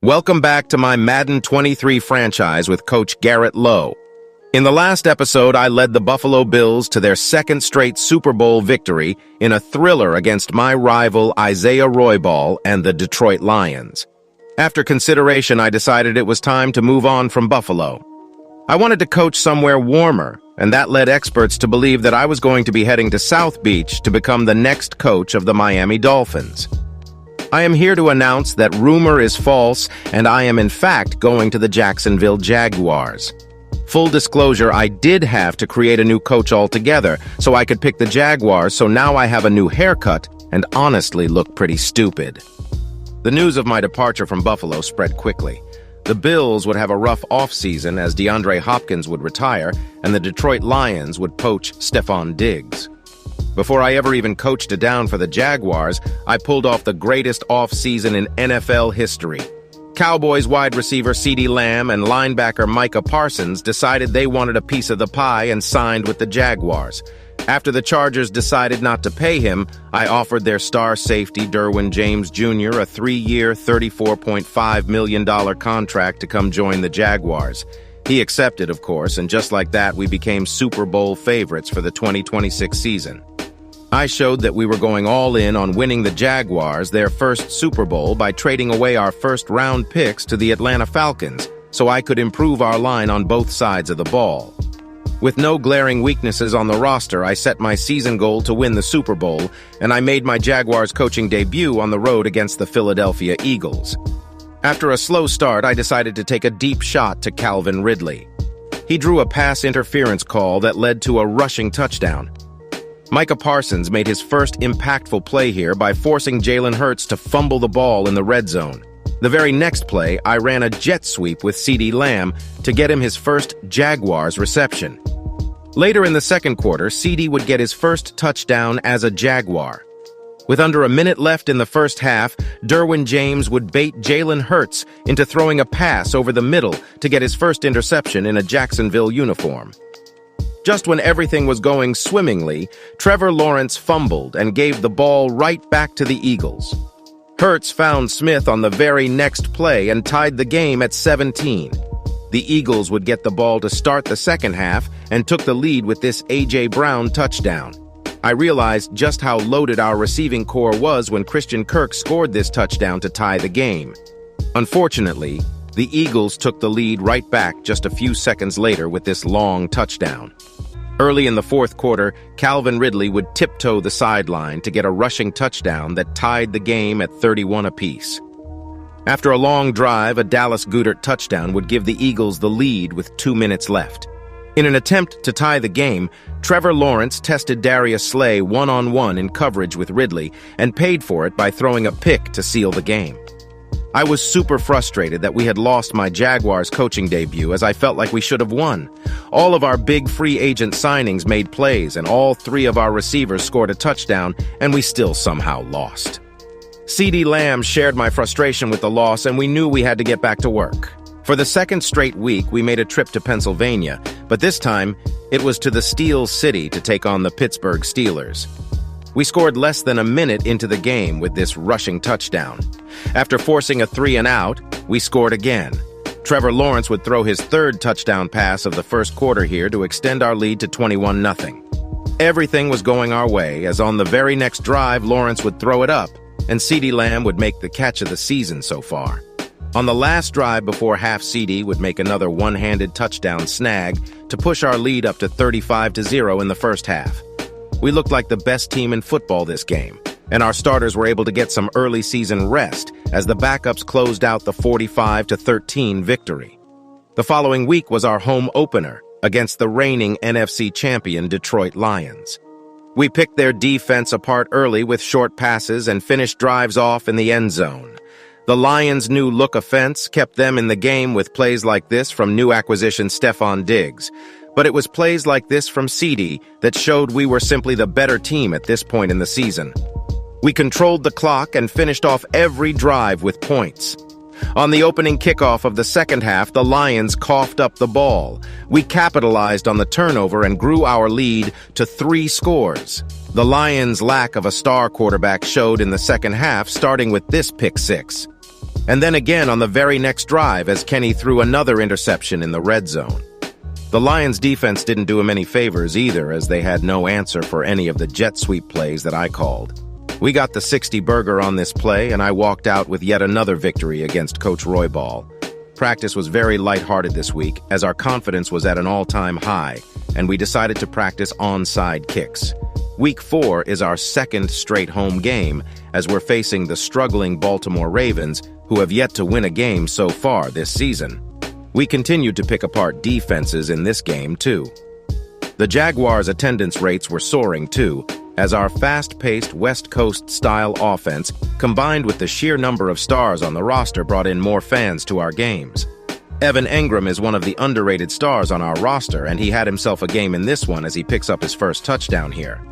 Welcome back to my Madden 23 franchise with Coach Garrett Lowe. In the last episode, I led the Buffalo Bills to their second straight Super Bowl victory in a thriller against my rival Isaiah Roybal and the Detroit Lions. After consideration, I decided it was time to move on from Buffalo. I wanted to coach somewhere warmer, and that led experts to believe that I was going to be heading to South Beach to become the next coach of the Miami Dolphins. I am here to announce that rumor is false, and I am in fact going to the Jacksonville Jaguars. Full disclosure, I did have to create a new coach altogether, so I could pick the Jaguars, so now I have a new haircut and honestly look pretty stupid. The news of my departure from Buffalo spread quickly. The Bills would have a rough offseason as DeAndre Hopkins would retire, and the Detroit Lions would poach Stephon Diggs. Before I ever even coached a down for the Jaguars, I pulled off the greatest offseason in NFL history. Cowboys wide receiver CeeDee Lamb and linebacker Micah Parsons decided they wanted a piece of the pie and signed with the Jaguars. After the Chargers decided not to pay him, I offered their star safety Derwin James Jr. a 3-year, $34.5 million contract to come join the Jaguars. He accepted, of course, and just like that, we became Super Bowl favorites for the 2026 season. I showed that we were going all in on winning the Jaguars their first Super Bowl by trading away our first-round picks to the Atlanta Falcons, so I could improve our line on both sides of the ball. With no glaring weaknesses on the roster, I set my season goal to win the Super Bowl, and I made my Jaguars coaching debut on the road against the Philadelphia Eagles. After a slow start, I decided to take a deep shot to Calvin Ridley. He drew a pass interference call that led to a rushing touchdown. Micah Parsons made his first impactful play here by forcing Jalen Hurts to fumble the ball in the red zone. The very next play, I ran a jet sweep with CeeDee Lamb to get him his first Jaguars reception. Later in the second quarter, CeeDee would get his first touchdown as a Jaguar. With under a minute left in the first half, Derwin James would bait Jalen Hurts into throwing a pass over the middle to get his first interception in a Jacksonville uniform. Just when everything was going swimmingly, Trevor Lawrence fumbled and gave the ball right back to the Eagles. Hurts found Smith on the very next play and tied the game at 17. The Eagles would get the ball to start the second half and took the lead with this A.J. Brown touchdown. I realized just how loaded our receiving core was when Christian Kirk scored this touchdown to tie the game. Unfortunately, the Eagles took the lead right back just a few seconds later with this long touchdown. Early in the fourth quarter, Calvin Ridley would tiptoe the sideline to get a rushing touchdown that tied the game at 31 apiece. After a long drive, a Dallas Goedert touchdown would give the Eagles the lead with 2 minutes left. In an attempt to tie the game, Trevor Lawrence tested Darius Slay one-on-one in coverage with Ridley and paid for it by throwing a pick to seal the game. I was super frustrated that we had lost my Jaguars coaching debut as I felt like we should have won. All of our big free agent signings made plays and all 3 of our receivers scored a touchdown, and we still somehow lost. CeeDee Lamb shared my frustration with the loss, and we knew we had to get back to work. For the second straight week, we made a trip to Pennsylvania, but this time it was to the Steel City to take on the Pittsburgh Steelers. We scored less than a minute into the game with this rushing touchdown. After forcing a 3-and-out, we scored again. Trevor Lawrence would throw his third touchdown pass of the first quarter here to extend our lead to 21-0. Everything was going our way, as on the very next drive, Lawrence would throw it up, and CeeDee Lamb would make the catch of the season so far. On the last drive before half, CeeDee would make another one-handed touchdown snag to push our lead up to 35-0 in the first half. We looked like the best team in football this game, and our starters were able to get some early season rest as the backups closed out the 45-13 victory. The following week was our home opener against the reigning NFC champion Detroit Lions. We picked their defense apart early with short passes and finished drives off in the end zone. The Lions' new look offense kept them in the game with plays like this from new acquisition Stephon Diggs. But it was plays like this from CeeDee that showed we were simply the better team at this point in the season. We controlled the clock and finished off every drive with points. On the opening kickoff of the second half, the Lions coughed up the ball. We capitalized on the turnover and grew our lead to 3 scores. The Lions' lack of a star quarterback showed in the second half, starting with this pick six. And then again on the very next drive as Kenny threw another interception in the red zone. The Lions' defense didn't do him any favors either, as they had no answer for any of the jet sweep plays that I called. We got the 60 burger on this play, and I walked out with yet another victory against Coach Roybal. Practice was very lighthearted this week, as our confidence was at an all-time high, and we decided to practice onside kicks. Week 4 is our second straight home game, as we're facing the struggling Baltimore Ravens, who have yet to win a game so far this season. We continued to pick apart defenses in this game, too. The Jaguars' attendance rates were soaring, too, as our fast-paced West Coast-style offense, combined with the sheer number of stars on the roster, brought in more fans to our games. Evan Engram is one of the underrated stars on our roster, and he had himself a game in this one as he picks up his first touchdown here.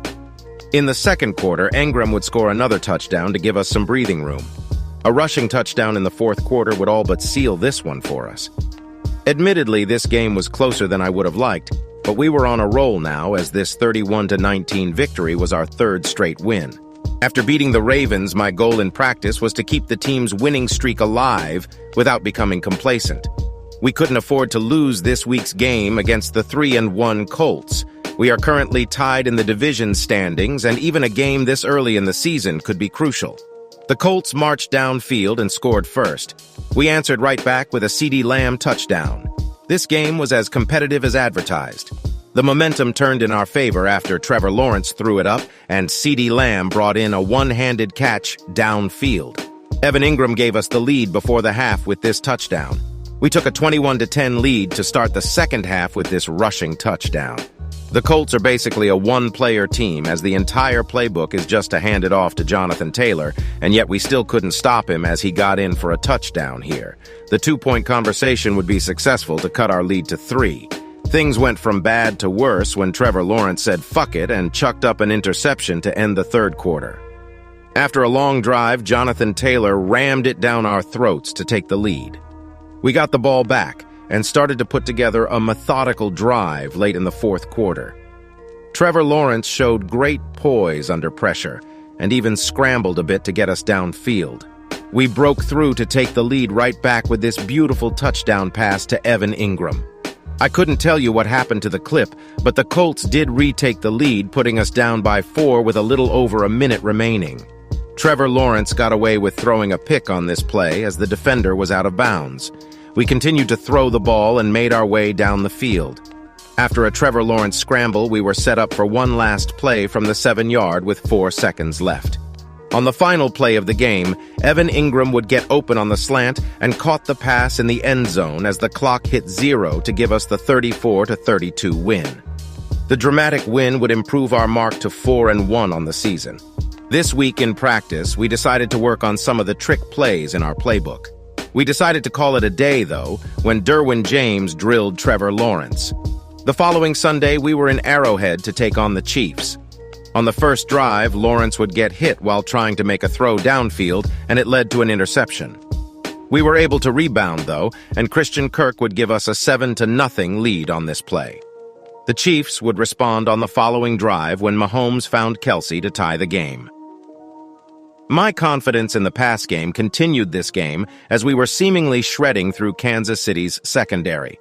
In the second quarter, Engram would score another touchdown to give us some breathing room. A rushing touchdown in the fourth quarter would all but seal this one for us. Admittedly, this game was closer than I would have liked, but we were on a roll now as this 31-19 victory was our third straight win. After beating the Ravens, my goal in practice was to keep the team's winning streak alive without becoming complacent. We couldn't afford to lose this week's game against the 3-1 Colts. We are currently tied in the division standings, and even a game this early in the season could be crucial. The Colts marched downfield and scored first. We answered right back with a CeeDee Lamb touchdown. This game was as competitive as advertised. The momentum turned in our favor after Trevor Lawrence threw it up and CeeDee Lamb brought in a one-handed catch downfield. Evan Engram gave us the lead before the half with this touchdown. We took a 21-10 lead to start the second half with this rushing touchdown. The Colts are basically a one-player team, as the entire playbook is just to hand it off to Jonathan Taylor, and yet we still couldn't stop him as he got in for a touchdown here. The two-point conversation would be successful to cut our lead to 3. Things went from bad to worse when Trevor Lawrence said fuck it and chucked up an interception to end the third quarter. After a long drive, Jonathan Taylor rammed it down our throats to take the lead. We got the ball back and started to put together a methodical drive late in the fourth quarter. Trevor Lawrence showed great poise under pressure and even scrambled a bit to get us downfield. We broke through to take the lead right back with this beautiful touchdown pass to Evan Engram. I couldn't tell you what happened to the clip, but the Colts did retake the lead, putting us down by 4 with a little over a minute remaining. Trevor Lawrence got away with throwing a pick on this play as the defender was out of bounds. We continued to throw the ball and made our way down the field. After a Trevor Lawrence scramble, we were set up for one last play from the 7-yard with 4 seconds left. On the final play of the game, Evan Engram would get open on the slant and caught the pass in the end zone as the clock hit 0 to give us the 34-32 win. The dramatic win would improve our mark to 4-1 on the season. This week in practice, we decided to work on some of the trick plays in our playbook. We decided to call it a day, though, when Derwin James drilled Trevor Lawrence. The following Sunday, we were in Arrowhead to take on the Chiefs. On the first drive, Lawrence would get hit while trying to make a throw downfield, and it led to an interception. We were able to rebound, though, and Christian Kirk would give us a 7-0 lead on this play. The Chiefs would respond on the following drive when Mahomes found Kelsey to tie the game. My confidence in the pass game continued this game as we were seemingly shredding through Kansas City's secondary.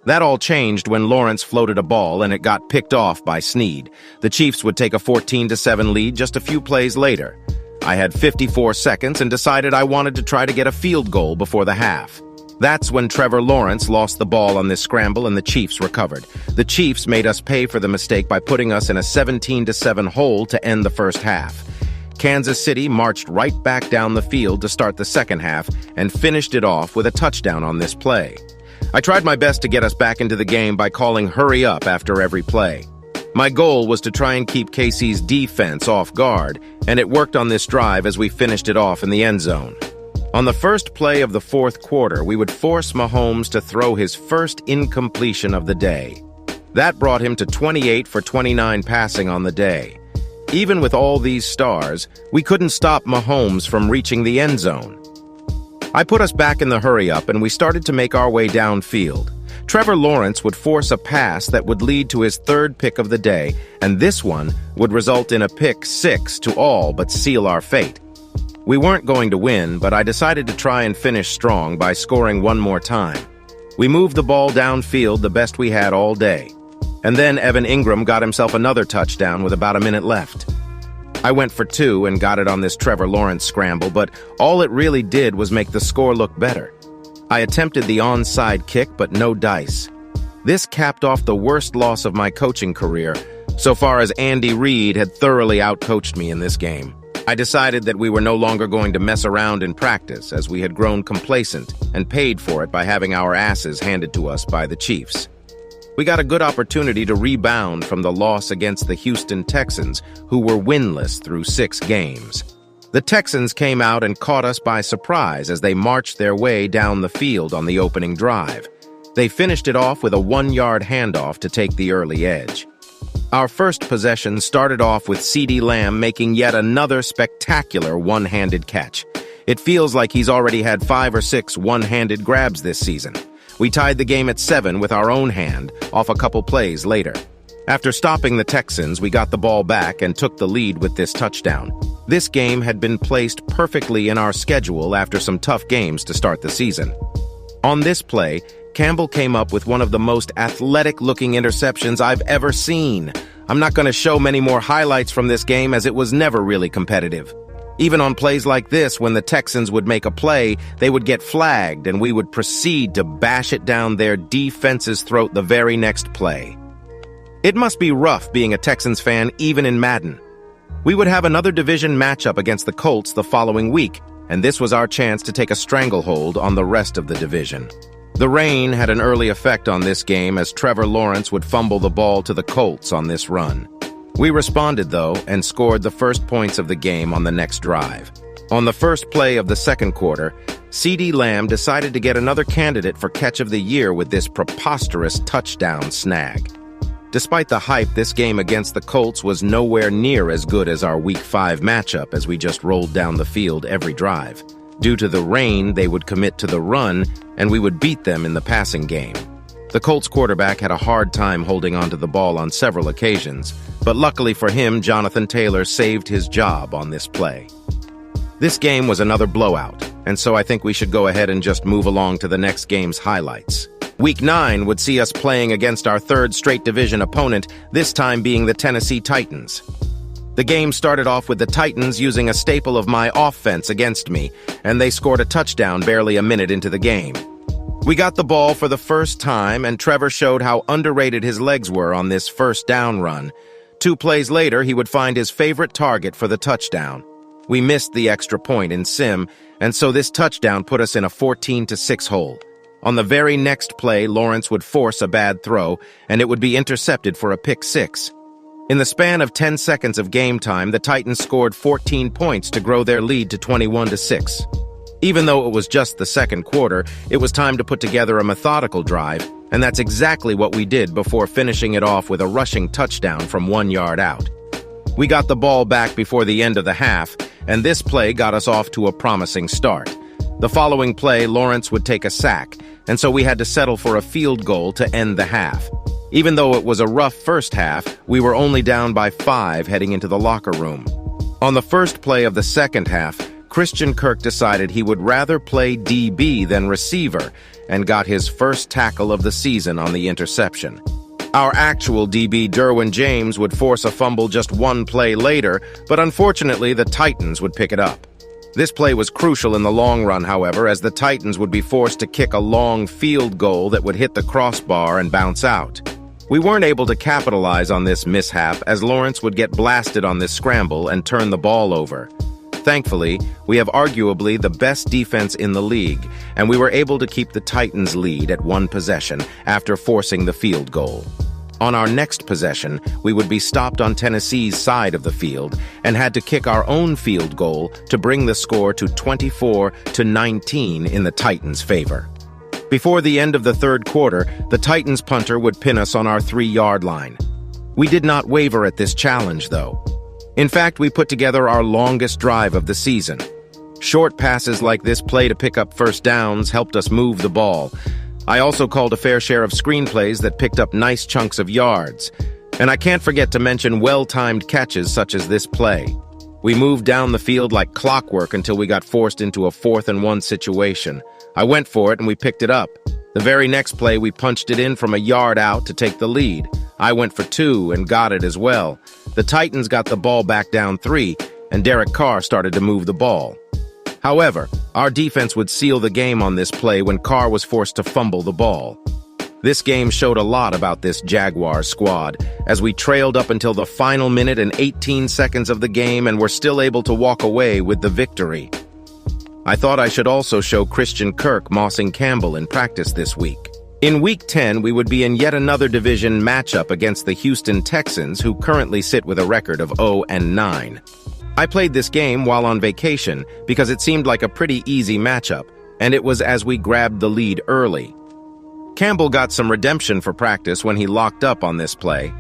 That all changed when Lawrence floated a ball and it got picked off by Snead. The Chiefs would take a 14-7 lead just a few plays later. I had 54 seconds and decided I wanted to try to get a field goal before the half. That's when Trevor Lawrence lost the ball on this scramble and the Chiefs recovered. The Chiefs made us pay for the mistake by putting us in a 17-7 hole to end the first half. Kansas City marched right back down the field to start the second half and finished it off with a touchdown on this play. I tried my best to get us back into the game by calling hurry up after every play. My goal was to try and keep KC's defense off guard, and it worked on this drive as we finished it off in the end zone. On the first play of the fourth quarter, we would force Mahomes to throw his first incompletion of the day. That brought him to 28 for 29 passing on the day. Even with all these stars, we couldn't stop Mahomes from reaching the end zone. I put us back in the hurry-up and we started to make our way downfield. Trevor Lawrence would force a pass that would lead to his third pick of the day, and this one would result in a pick 6 to all but seal our fate. We weren't going to win, but I decided to try and finish strong by scoring one more time. We moved the ball downfield the best we had all day. And then Evan Ingram got himself another touchdown with about a minute left. I went for 2 and got it on this Trevor Lawrence scramble, but all it really did was make the score look better. I attempted the onside kick, but no dice. This capped off the worst loss of my coaching career, so far as Andy Reid had thoroughly outcoached me in this game. I decided that we were no longer going to mess around in practice, as we had grown complacent and paid for it by having our asses handed to us by the Chiefs. We got a good opportunity to rebound from the loss against the Houston Texans, who were winless through 6 games. The Texans came out and caught us by surprise as they marched their way down the field on the opening drive. They finished it off with a 1-yard handoff to take the early edge. Our first possession started off with CeeDee Lamb making yet another spectacular one-handed catch. It feels like he's already had 5 or 6 one-handed grabs this season. We tied the game at 7 with our own hand, off a couple plays later. After stopping the Texans, we got the ball back and took the lead with this touchdown. This game had been placed perfectly in our schedule after some tough games to start the season. On this play, Campbell came up with one of the most athletic-looking interceptions I've ever seen. I'm not going to show many more highlights from this game as it was never really competitive. Even on plays like this, when the Texans would make a play, they would get flagged and we would proceed to bash it down their defense's throat the very next play. It must be rough being a Texans fan even in Madden. We would have another division matchup against the Colts the following week, and this was our chance to take a stranglehold on the rest of the division. The rain had an early effect on this game as Trevor Lawrence would fumble the ball to the Colts on this run. We responded, though, and scored the first points of the game on the next drive. On the first play of the second quarter, CeeDee Lamb decided to get another candidate for Catch of the Year with this preposterous touchdown snag. Despite the hype, this game against the Colts was nowhere near as good as our Week 5 matchup as we just rolled down the field every drive. Due to the rain, they would commit to the run, and we would beat them in the passing game. The Colts quarterback had a hard time holding onto the ball on several occasions, but luckily for him, Jonathan Taylor saved his job on this play. This game was another blowout, and so I think we should go ahead and just move along to the next game's highlights. Week 9 would see us playing against our third straight division opponent, this time being the Tennessee Titans. The game started off with the Titans using a staple of my offense against me, and they scored a touchdown barely a minute into the game. We got the ball for the first time, and Trevor showed how underrated his legs were on this first down run. 2 plays later, he would find his favorite target for the touchdown. We missed the extra point in sim, and so this touchdown put us in a 14-6 hole. On the very next play, Lawrence would force a bad throw, and it would be intercepted for a pick 6. In the span of 10 seconds of game time, the Titans scored 14 points to grow their lead to 21-6. Even though it was just the second quarter, it was time to put together a methodical drive, and that's exactly what we did before finishing it off with a rushing touchdown from 1 yard out. We got the ball back before the end of the half, and this play got us off to a promising start. The following play, Lawrence would take a sack, and so we had to settle for a field goal to end the half. Even though it was a rough first half, we were only down by 5 heading into the locker room. On the first play of the second half, Christian Kirk decided he would rather play DB than receiver and got his first tackle of the season on the interception. Our actual DB, Derwin James, would force a fumble just 1 play later, but unfortunately the Titans would pick it up. This play was crucial in the long run, however, as the Titans would be forced to kick a long field goal that would hit the crossbar and bounce out. We weren't able to capitalize on this mishap as Lawrence would get blasted on this scramble and turn the ball over. Thankfully, we have arguably the best defense in the league, and we were able to keep the Titans' lead at 1 possession after forcing the field goal. On our next possession, we would be stopped on Tennessee's side of the field and had to kick our own field goal to bring the score to 24-19 in the Titans' favor. Before the end of the third quarter, the Titans punter would pin us on our 3-yard line. We did not waver at this challenge, though. In fact, we put together our longest drive of the season. Short passes like this play to pick up first downs helped us move the ball. I also called a fair share of screenplays that picked up nice chunks of yards. And I can't forget to mention well-timed catches such as this play. We moved down the field like clockwork until we got forced into a 4th-and-1 situation. I went for it and we picked it up. The very next play, we punched it in from a yard out to take the lead. I went for 2 and got it as well. The Titans got the ball back down 3, and Derek Carr started to move the ball. However, our defense would seal the game on this play when Carr was forced to fumble the ball. This game showed a lot about this Jaguars squad, as we trailed up until the final minute and 18 seconds of the game and were still able to walk away with the victory. I thought I should also show Christian Kirk mossing Campbell in practice this week. In Week 10, we would be in yet another division matchup against the Houston Texans, who currently sit with a record of 0-9. I played this game while on vacation because it seemed like a pretty easy matchup, and it was as we grabbed the lead early. Campbell got some redemption for practice when he locked up on this play.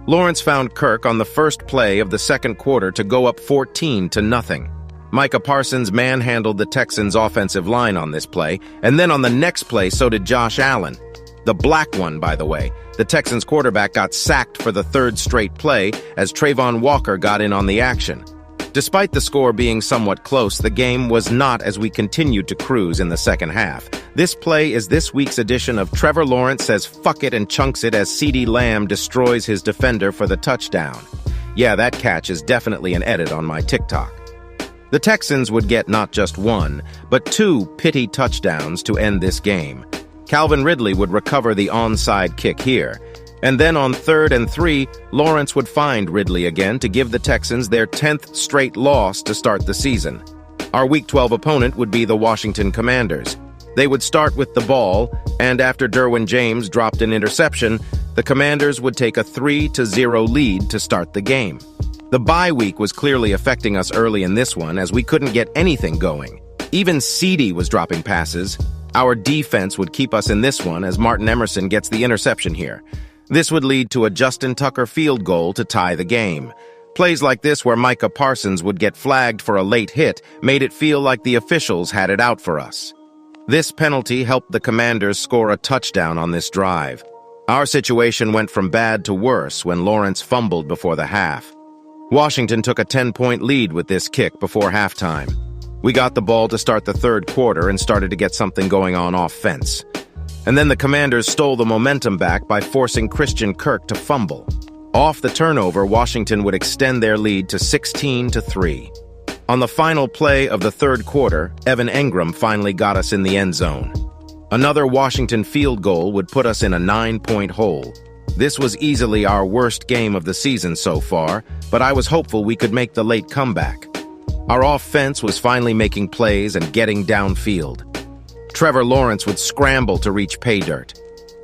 Lawrence found Kirk on the first play of the second quarter to go up 14-0. Micah Parsons manhandled the Texans' offensive line on this play, and then on the next play so did Josh Allen. The black one, by the way. The Texans' quarterback got sacked for the 3rd straight play as Trayvon Walker got in on the action. Despite the score being somewhat close, the game was not as we continued to cruise in the second half. This play is this week's edition of Trevor Lawrence says fuck it and chunks it as CeeDee Lamb destroys his defender for the touchdown. Yeah, that catch is definitely an edit on my TikTok. The Texans would get not just 1, but 2 pity touchdowns to end this game. Calvin Ridley would recover the onside kick here. And then on 3rd and 3, Lawrence would find Ridley again to give the Texans their 10th straight loss to start the season. Our Week 12 opponent would be the Washington Commanders. They would start with the ball, and after Derwin James dropped an interception, the Commanders would take a 3-0 lead to start the game. The bye week was clearly affecting us early in this one as we couldn't get anything going. Even CeeDee was dropping passes. Our defense would keep us in this one as Martin Emerson gets the interception here. This would lead to a Justin Tucker field goal to tie the game. Plays like this where Micah Parsons would get flagged for a late hit made it feel like the officials had it out for us. This penalty helped the Commanders score a touchdown on this drive. Our situation went from bad to worse when Lawrence fumbled before the half. Washington took a 10-point lead with this kick before halftime. We got the ball to start the 3rd quarter and started to get something going on offense. And then the Commanders stole the momentum back by forcing Christian Kirk to fumble. Off the turnover, Washington would extend their lead to 16-3. On the final play of the 3rd quarter, Evan Engram finally got us in the end zone. Another Washington field goal would put us in a 9-point hole. This was easily our worst game of the season so far, but I was hopeful we could make the late comeback. Our offense was finally making plays and getting downfield. Trevor Lawrence would scramble to reach pay dirt.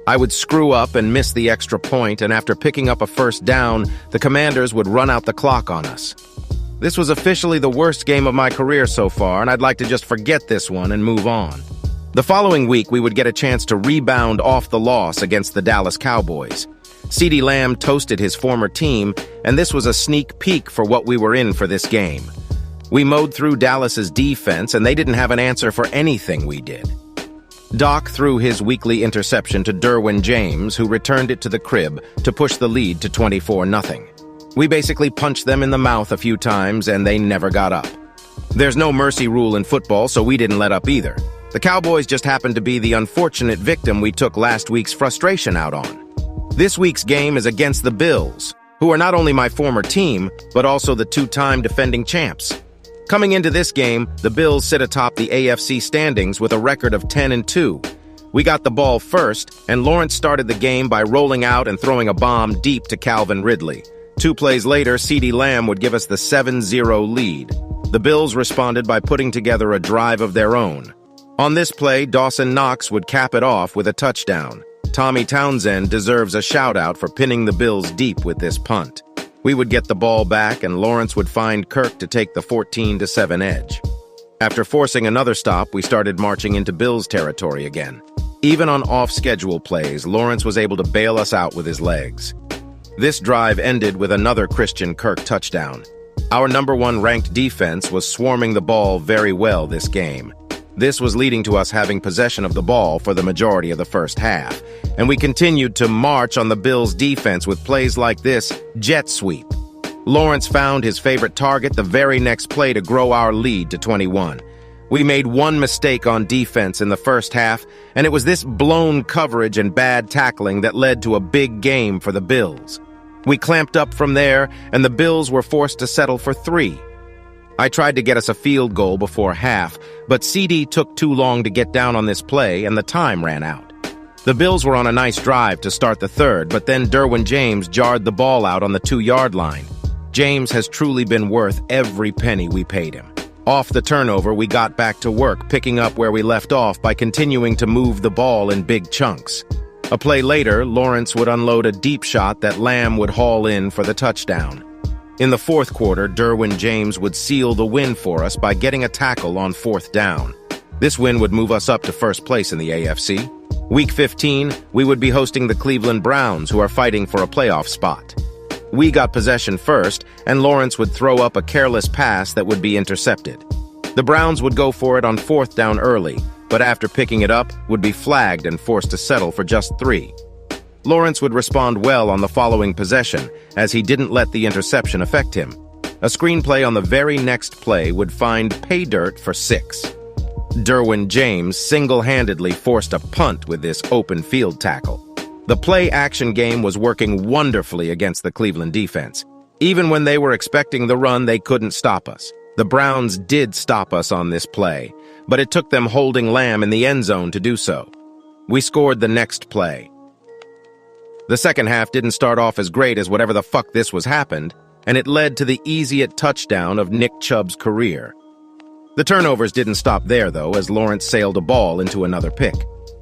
I would screw up and miss the extra point, and after picking up a first down, the Commanders would run out the clock on us. This was officially the worst game of my career so far, and I'd like to just forget this one and move on. The following week, we would get a chance to rebound off the loss against the Dallas Cowboys. CeeDee Lamb toasted his former team, and this was a sneak peek for what we were in for this game. We mowed through Dallas's defense, and they didn't have an answer for anything we did. Doc threw his weekly interception to Derwin James, who returned it to the crib to push the lead to 24-0. We basically punched them in the mouth a few times, and they never got up. There's no mercy rule in football, so we didn't let up either. The Cowboys just happened to be the unfortunate victim we took last week's frustration out on. This week's game is against the Bills, who are not only my former team, but also the 2-time defending champs. Coming into this game, the Bills sit atop the AFC standings with a record of 10-2. We got the ball first, and Lawrence started the game by rolling out and throwing a bomb deep to Calvin Ridley. 2 plays later, CeeDee Lamb would give us the 7-0 lead. The Bills responded by putting together a drive of their own. On this play, Dawson Knox would cap it off with a touchdown. Tommy Townsend deserves a shout-out for pinning the Bills deep with this punt. We would get the ball back, and Lawrence would find Kirk to take the 14-7 edge. After forcing another stop, we started marching into Bills territory again. Even on off-schedule plays, Lawrence was able to bail us out with his legs. This drive ended with another Christian Kirk touchdown. Our #1 ranked defense was swarming the ball very well this game. This was leading to us having possession of the ball for the majority of the first half, and we continued to march on the Bills' defense with plays like this jet sweep. Lawrence found his favorite target the very next play to grow our lead to 21. We made one mistake on defense in the first half, and it was this blown coverage and bad tackling that led to a big game for the Bills. We clamped up from there, and the Bills were forced to settle for 3. I tried to get us a field goal before half, but CD took too long to get down on this play, and the time ran out. The Bills were on a nice drive to start the third, but then Derwin James jarred the ball out on the 2-yard line. James has truly been worth every penny we paid him. Off the turnover, we got back to work, picking up where we left off by continuing to move the ball in big chunks. A play later, Lawrence would unload a deep shot that Lamb would haul in for the touchdown. In the fourth quarter, Derwin James would seal the win for us by getting a tackle on 4th down. This win would move us up to first place in the AFC. Week 15, we would be hosting the Cleveland Browns, who are fighting for a playoff spot. We got possession first, and Lawrence would throw up a careless pass that would be intercepted. The Browns would go for it on 4th down early, but after picking it up, would be flagged and forced to settle for just 3. Lawrence would respond well on the following possession, as he didn't let the interception affect him. A screenplay on the very next play would find pay dirt for 6. Derwin James single-handedly forced a punt with this open field tackle. The play-action game was working wonderfully against the Cleveland defense. Even when they were expecting the run, they couldn't stop us. The Browns did stop us on this play, but it took them holding Lamb in the end zone to do so. We scored the next play. The second half didn't start off as great as whatever the fuck this was happened, and it led to the easiest touchdown of Nick Chubb's career. The turnovers didn't stop there, though, as Lawrence sailed a ball into another pick.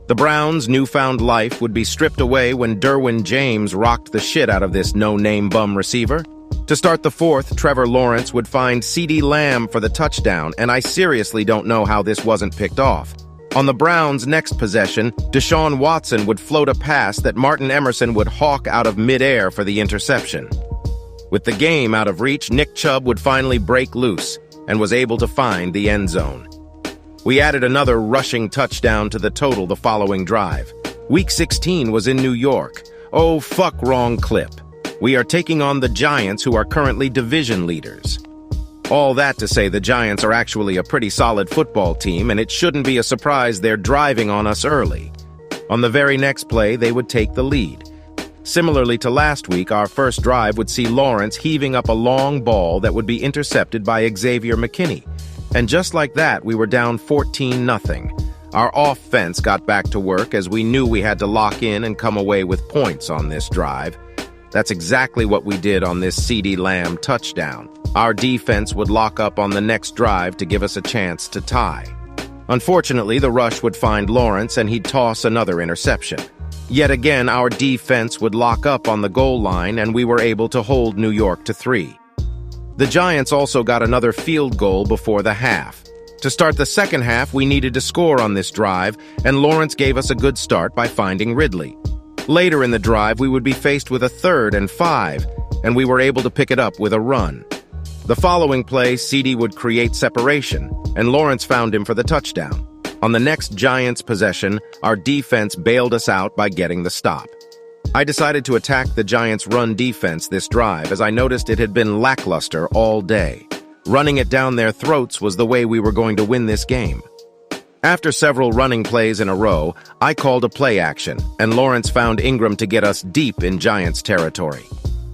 The Browns' newfound life would be stripped away when Derwin James rocked the shit out of this no-name bum receiver. To start the fourth, Trevor Lawrence would find CD Lamb for the touchdown, and I seriously don't know how this wasn't picked off. On the Browns' next possession, Deshaun Watson would float a pass that Martin Emerson would hawk out of midair for the interception. With the game out of reach, Nick Chubb would finally break loose and was able to find the end zone. We added another rushing touchdown to the total the following drive. Week 16 was in New York. Oh, fuck, wrong clip. We are taking on the Giants, who are currently division leaders. All that to say the Giants are actually a pretty solid football team, and it shouldn't be a surprise they're driving on us early. On the very next play, they would take the lead. Similarly to last week, our first drive would see Lawrence heaving up a long ball that would be intercepted by Xavier McKinney. And just like that, we were down 14-0. Our offense got back to work as we knew we had to lock in and come away with points on this drive. That's exactly what we did on this CD Lamb touchdown. Our defense would lock up on the next drive to give us a chance to tie. Unfortunately, the rush would find Lawrence and he'd toss another interception. Yet again, our defense would lock up on the goal line and we were able to hold New York to 3. The Giants also got another field goal before the half. To start the second half, we needed to score on this drive, and Lawrence gave us a good start by finding Ridley. Later in the drive, we would be faced with a 3rd and 5, and we were able to pick it up with a run. The following play, CD would create separation, and Lawrence found him for the touchdown. On the next Giants possession, our defense bailed us out by getting the stop. I decided to attack the Giants' run defense this drive as I noticed it had been lackluster all day. Running it down their throats was the way we were going to win this game. After several running plays in a row, I called a play action, and Lawrence found Ingram to get us deep in Giants territory.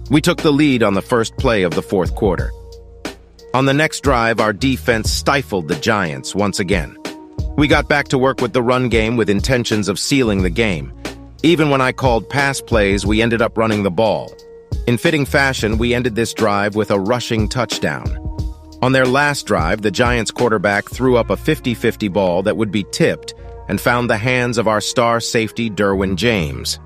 We took the lead on the first play of the fourth quarter. On the next drive, our defense stifled the Giants once again. We got back to work with the run game with intentions of sealing the game. Even when I called pass plays, we ended up running the ball. In fitting fashion, we ended this drive with a rushing touchdown. On their last drive, the Giants quarterback threw up a 50-50 ball that would be tipped and found the hands of our star safety Derwin James.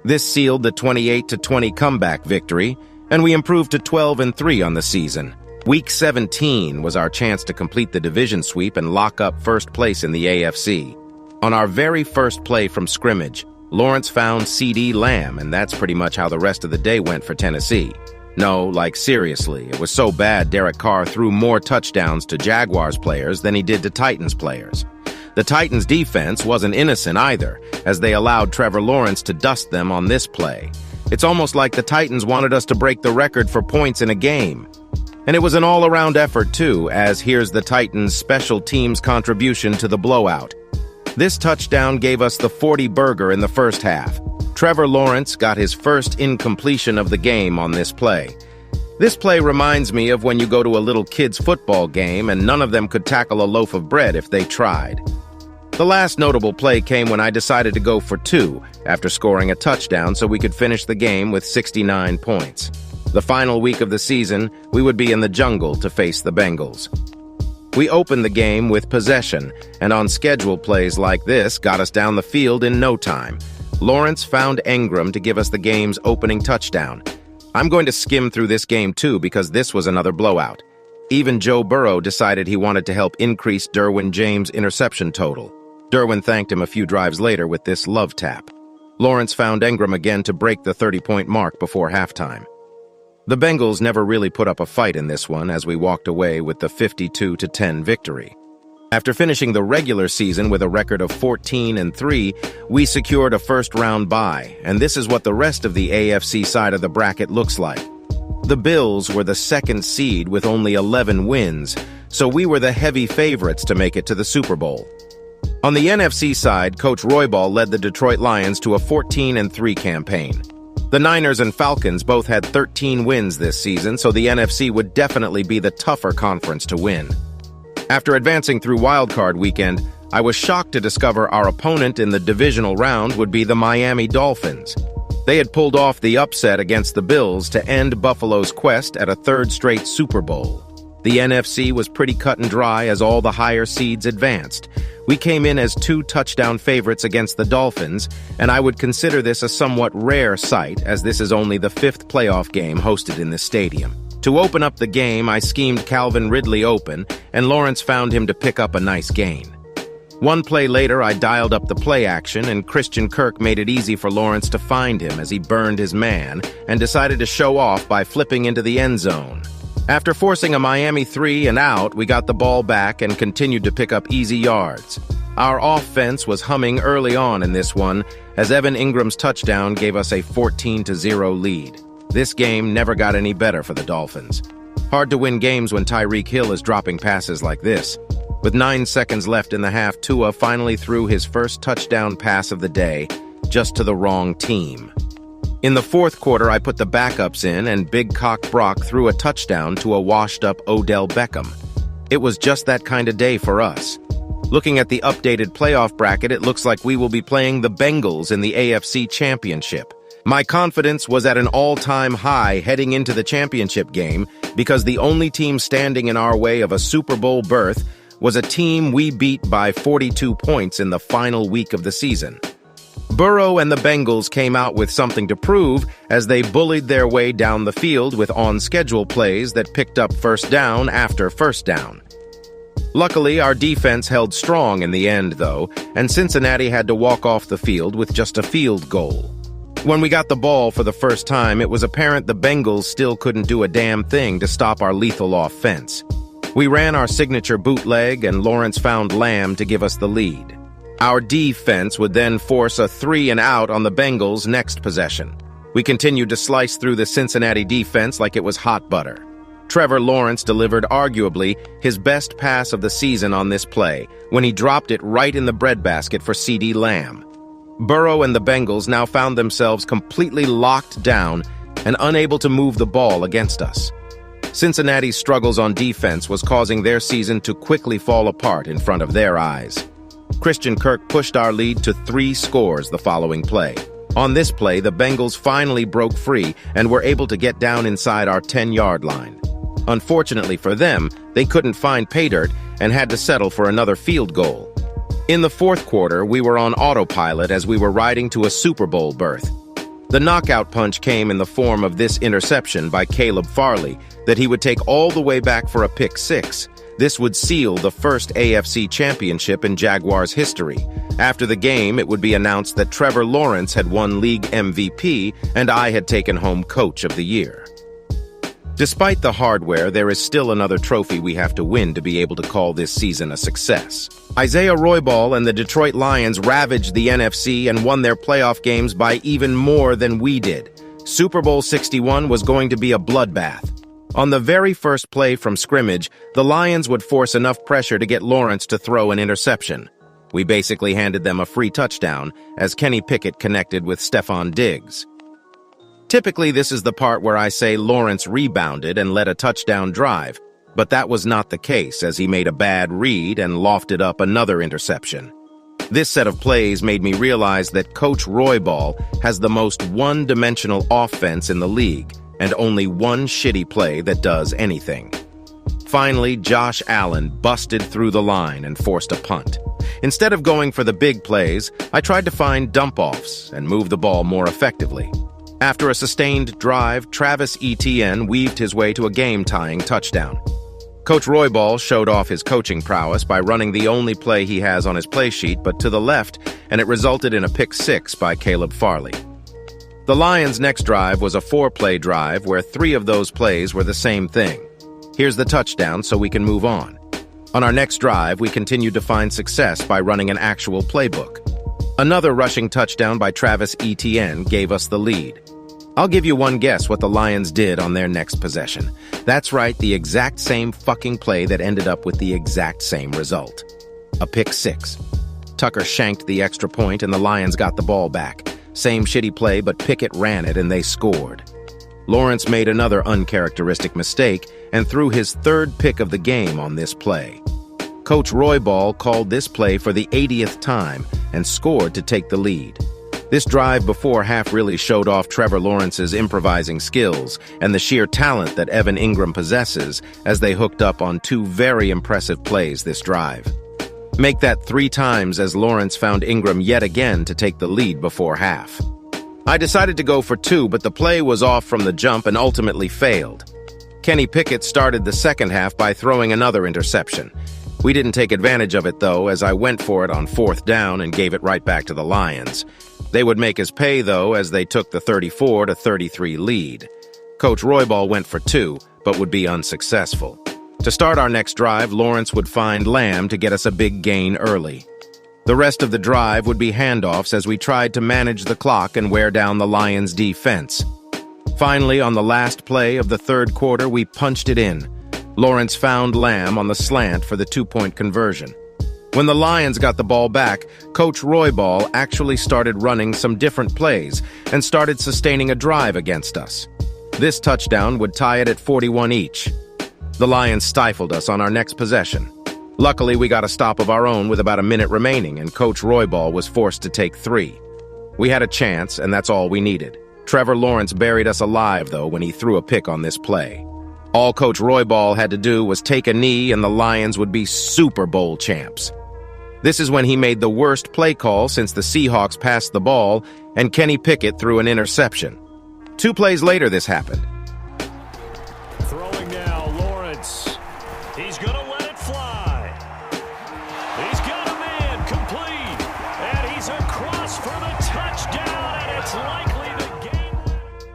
This sealed the 28-20 comeback victory, and we improved to 12-3 on the season. Week 17 was our chance to complete the division sweep and lock up first place in the AFC. On our very first play from scrimmage, Lawrence found CD Lamb, and that's pretty much how the rest of the day went for Tennessee. No, like seriously, it was so bad Derek Carr threw more touchdowns to Jaguars players than he did to Titans players. The Titans defense wasn't innocent either, as they allowed Trevor Lawrence to dust them on this play. It's almost like the Titans wanted us to break the record for points in a game. And it was an all-around effort, too, as here's the Titans' special teams contribution to the blowout. This touchdown gave us the 40-burger in the first half. Trevor Lawrence got his first incompletion of the game on this play. This play reminds me of when you go to a little kid's football game and none of them could tackle a loaf of bread if they tried. The last notable play came when I decided to go for 2 after scoring a touchdown so we could finish the game with 69 points. The final week of the season, we would be in the jungle to face the Bengals. We opened the game with possession, and on schedule plays like this got us down the field in no time. Lawrence found Engram to give us the game's opening touchdown. I'm going to skim through this game too because this was another blowout. Even Joe Burrow decided he wanted to help increase Derwin James' interception total. Derwin thanked him a few drives later with this love tap. Lawrence found Engram again to break the 30-point mark before halftime. The Bengals never really put up a fight in this one as we walked away with the 52-10 victory. After finishing the regular season with a record of 14-3, we secured a first-round bye, and this is what the rest of the AFC side of the bracket looks like. The Bills were the second seed with only 11 wins, so we were the heavy favorites to make it to the Super Bowl. On the NFC side, Coach Roybal led the Detroit Lions to a 14-3 campaign. The Niners and Falcons both had 13 wins this season, so the NFC would definitely be the tougher conference to win. After advancing through wildcard weekend, I was shocked to discover our opponent in the divisional round would be the Miami Dolphins. They had pulled off the upset against the Bills to end Buffalo's quest at a third straight Super Bowl. The NFC was pretty cut and dry as all the higher seeds advanced. We came in as 2 touchdown favorites against the Dolphins, and I would consider this a somewhat rare sight as this is only the 5th playoff game hosted in this stadium. To open up the game, I schemed Calvin Ridley open, and Lawrence found him to pick up a nice gain. One play later, I dialed up the play action, and Christian Kirk made it easy for Lawrence to find him as he burned his man and decided to show off by flipping into the end zone. After forcing a Miami 3-and-out, we got the ball back and continued to pick up easy yards. Our offense was humming early on in this one, as Evan Ingram's touchdown gave us a 14-0 lead. This game never got any better for the Dolphins. Hard to win games when Tyreek Hill is dropping passes like this. With 9 seconds left in the half, Tua finally threw his first touchdown pass of the day, just to the wrong team. In the fourth quarter, I put the backups in, and Big Cock Brock threw a touchdown to a washed-up Odell Beckham. It was just that kind of day for us. Looking at the updated playoff bracket, it looks like we will be playing the Bengals in the AFC Championship. My confidence was at an all-time high heading into the championship game because the only team standing in our way of a Super Bowl berth was a team we beat by 42 points in the final week of the season. Burrow and the Bengals came out with something to prove as they bullied their way down the field with on-schedule plays that picked up first down after first down. Luckily, our defense held strong in the end, though, and Cincinnati had to walk off the field with just a field goal. When we got the ball for the first time, it was apparent the Bengals still couldn't do a damn thing to stop our lethal offense. We ran our signature bootleg, and Lawrence found Lamb to give us the lead. Our defense would then force a 3-and-out on the Bengals' next possession. We continued to slice through the Cincinnati defense like it was hot butter. Trevor Lawrence delivered arguably his best pass of the season on this play when he dropped it right in the breadbasket for CeeDee Lamb. Burrow and the Bengals now found themselves completely locked down and unable to move the ball against us. Cincinnati's struggles on defense was causing their season to quickly fall apart in front of their eyes. Christian Kirk pushed our lead to 3 scores the following play. On this play, the Bengals finally broke free and were able to get down inside our 10-yard line. Unfortunately for them, they couldn't find pay dirt and had to settle for another field goal. In the fourth quarter, we were on autopilot as we were riding to a Super Bowl berth. The knockout punch came in the form of this interception by Caleb Farley that he would take all the way back for a pick 6. This would seal the first AFC championship in Jaguars history. After the game, it would be announced that Trevor Lawrence had won league MVP and I had taken home Coach of the Year. Despite the hardware, there is still another trophy we have to win to be able to call this season a success. Isaiah Roybal and the Detroit Lions ravaged the NFC and won their playoff games by even more than we did. Super Bowl 61 was going to be a bloodbath. On the very first play from scrimmage, the Lions would force enough pressure to get Lawrence to throw an interception. We basically handed them a free touchdown as Kenny Pickett connected with Stephon Diggs. Typically, this is the part where I say Lawrence rebounded and led a touchdown drive, but that was not the case as he made a bad read and lofted up another interception. This set of plays made me realize that Coach Roybal has the most one-dimensional offense in the league and only one shitty play that does anything. Finally, Josh Allen busted through the line and forced a punt. Instead of going for the big plays, I tried to find dump-offs and move the ball more effectively. After a sustained drive, Travis Etienne weaved his way to a game-tying touchdown. Coach Roybal showed off his coaching prowess by running the only play he has on his play sheet but to the left, and it resulted in a pick six by Caleb Farley. The Lions' next drive was a 4-play drive where 3 of those plays were the same thing. Here's the touchdown so we can move on. On our next drive, we continued to find success by running an actual playbook. Another rushing touchdown by Travis Etienne gave us the lead. I'll give you one guess what the Lions did on their next possession. That's right, the exact same fucking play that ended up with the exact same result. A pick six. Tucker shanked the extra point and the Lions got the ball back. Same shitty play, but Pickett ran it and they scored. Lawrence made another uncharacteristic mistake and threw his 3rd pick of the game on this play. Coach Roybal called this play for the 80th time and scored to take the lead. This drive before half really showed off Trevor Lawrence's improvising skills and the sheer talent that Evan Ingram possesses as they hooked up on 2 very impressive plays this drive. Make that 3 times as Lawrence found Ingram yet again to take the lead before half. I decided to go for 2, but the play was off from the jump and ultimately failed. Kenny Pickett started the second half by throwing another interception. We didn't take advantage of it, though, as I went for it on 4th down and gave it right back to the Lions. They would make us pay, though, as they took the 34-33 lead. Coach Roybal went for 2, but would be unsuccessful. To start our next drive, Lawrence would find Lamb to get us a big gain early. The rest of the drive would be handoffs as we tried to manage the clock and wear down the Lions' defense. Finally, on the last play of the 3rd quarter, we punched it in. Lawrence found Lamb on the slant for the 2-point conversion. When the Lions got the ball back, Coach Roybal actually started running some different plays and started sustaining a drive against us. This touchdown would tie it at 41 each. The Lions stifled us on our next possession. Luckily, we got a stop of our own with about a minute remaining, and Coach Roybal was forced to take 3. We had a chance, and that's all we needed. Trevor Lawrence buried us alive, though, when he threw a pick on this play. All Coach Roybal had to do was take a knee, and the Lions would be Super Bowl champs. This is when he made the worst play call since the Seahawks passed the ball, and Kenny Pickett threw an interception. 2 plays later, this happened. Throwing now, Lawrence. He's going to let it fly. He's got a man complete. And he's across for the touchdown, and it's likely the game.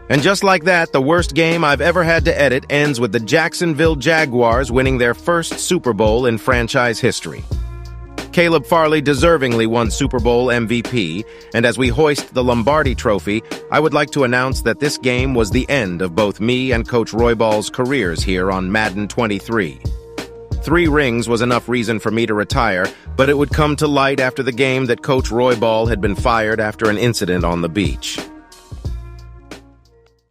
And just like that, the worst game I've ever had to edit ends with the Jacksonville Jaguars winning their first Super Bowl in franchise history. Caleb Farley deservingly won Super Bowl MVP, and as we hoist the Lombardi Trophy, I would like to announce that this game was the end of both me and Coach Roybal's careers here on Madden 23. 3 rings was enough reason for me to retire, but it would come to light after the game that Coach Roybal had been fired after an incident on the beach.